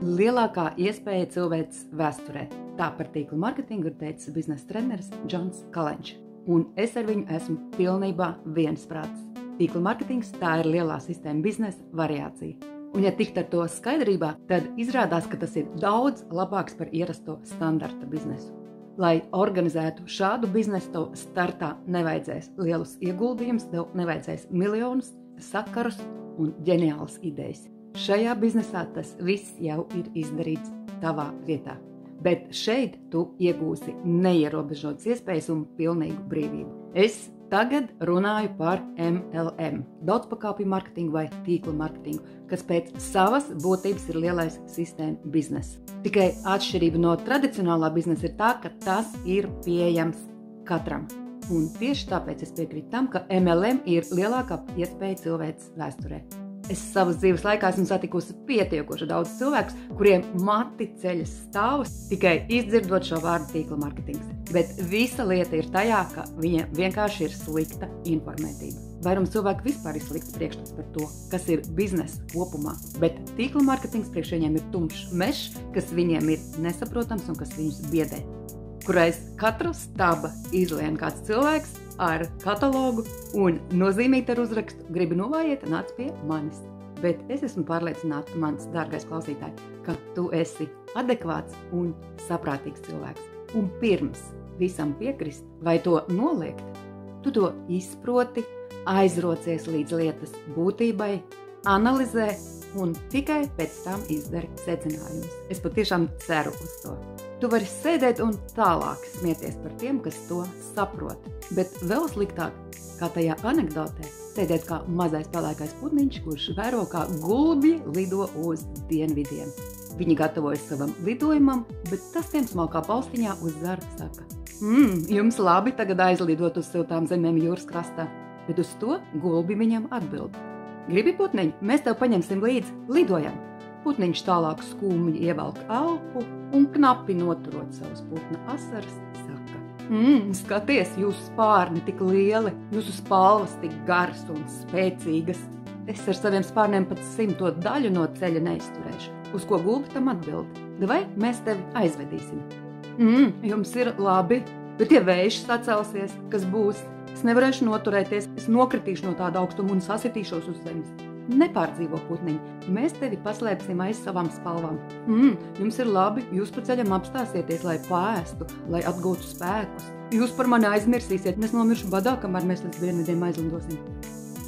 Lielākā iespēja cilvēces vēsturē. Tā par tīkla marketingu ir teicis biznesa treneris Džons Kaleņš. Un es ar viņu esmu pilnībā viensprātis. Tīkla marketings tā ir lielā sistēma biznesa variācija. Un ja tikt ar to skaidrībā, tad izrādās, ka tas ir daudz labāks par ierasto standarta biznesu. Lai organizētu šādu biznesu, tev startā nevajadzēs lielus ieguldījumus, tev nevajadzēs miljonus, sakarus un ģeniālas idejas. Šajā biznesā tas viss jau ir izdarīts tavā vietā. Bet šeit tu iegūsi neierobežotas iespējas un pilnīgu brīvību. Es tagad runāju par MLM, daudzpakāpju marketingu vai tīkla marketingu, kas pēc savas būtības ir lielais sistēma bizness. Tikai atšķirība no tradicionālā biznesa ir tā, ka tas ir pieejams katram. Un tieši tāpēc es piekrītu tam, ka MLM ir lielākā iespēja cilvēces vēsturē. Es savas dzīves laikā esmu satikusi pietiekoši daudz cilvēkus, kuriem mati ceļas stāvus tikai izdzirdot šo vārdu tīkla marketings. Bet visa lieta ir tajā, ka viņiem vienkārši ir slikta informētība. Vairums cilvēku vispār ir slikts priekšstats par to, kas ir biznesa kopumā, bet tīkla marketings priekš viņiem ir tumšs mežs, kas viņiem ir nesaprotams un kas viņus biedē. Kurais katru staba izlien kāds cilvēks ar katalogu un nozīmīt ar uzrakstu gribi novājiet, nāc pie manis. Bet es esmu pārliecināta, mans dārgais klausītāj, ka tu esi adekvāts un saprātīgs cilvēks. Un pirms visam piekrist vai to noliegt, tu to izproti, aizrocies līdz lietas būtībai, analizē un tikai pēc tam izdari secinājumus. Es patiešām ceru uz to. Tu vari sēdēt un tālāk smieties par tiem, kas to saprot. Bet vēl sliktāk, kā tajā anekdotē, sēdēt kā mazais pelēkais putniņš, kurš vēro kā gulbi lido uz dienvidiem. Viņi gatavojas savam lidojumam, bet tas tiem smalkā palstiņā uz zarta saka: jums labi tagad aizlidot uz siltām zemēm jūras krastā, bet uz to gulbi viņam atbild: gribi putniņu, mēs tev paņemsim līdzi, lidojam. Putniņš tālāk skumji ievelk elpu un knapi noturot savus putna asaras, saka: skaties, jūsu spārni tik lieli, jūsu spalvas tik garas un spēcīgas. Es ar saviem spārniem pat 100 daļu no ceļa neizturēšu. Uz ko gulbi tam atbild: vai mēs tevi aizvedīsim? Jums ir labi, bet ja vējš sacelsies, kas būs? Es nevarēšu noturēties, es nokritīšu no tāda augstuma un sasitīšos uz zemes. Nepārdzīvo putniņi, mēs tevi paslēpsim aiz savām spalvām. Jums ir labi, jūs pa ceļam apstāsieties, lai pāēstu, lai atgūtu spēkus. Jūs par mani aizmirsīsiet, un es nomiršu badā, kamēr mēs līdz dienvidiem aizlidosim.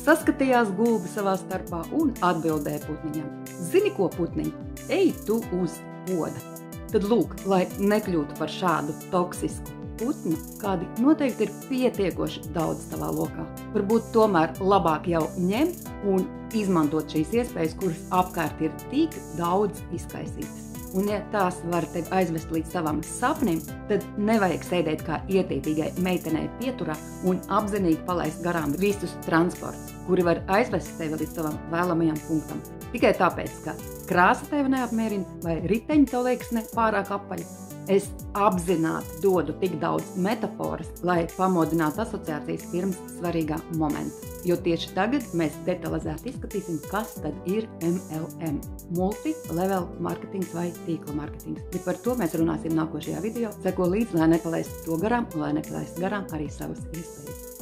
Saskatījās gulbi savā starpā un atbildēja putniņam: zini ko, putniņ, ej tu uz poda. Tad lūk, lai nekļūtu par šādu toksisku putnu, kādi noteikti ir pietiekoši daudz tavā lokā. Varbūt tomēr labāk jau ņemt un izmantot šīs iespējas, kuras apkārt ir tik daudz izkaisītas. Un ja tās var tevi aizvest līdz savam sapnim, tad nevajag sēdēt kā ietītīgai meitenei pieturā un apzinīgi palaist garām visus transportus, kuri var aizvest tevi līdz savam vēlamajam punktam. Tikai tāpēc, ka krāsa tevi neapmierina vai riteņi tev liekas ne pārāk apaļi. Es apzināti dodu tik daudz metaforas, lai pamodinātu asociācijas pirms svarīgā momenta. Jo tieši tagad mēs detalizēti izskatīsim, kas tad ir MLM – multi-level marketings vai tīkla marketings. Bet par to mēs runāsim nākošajā video. Seko līdzi, lai nepalaistu to garām un lai nepalaistu garām arī savas iespējas.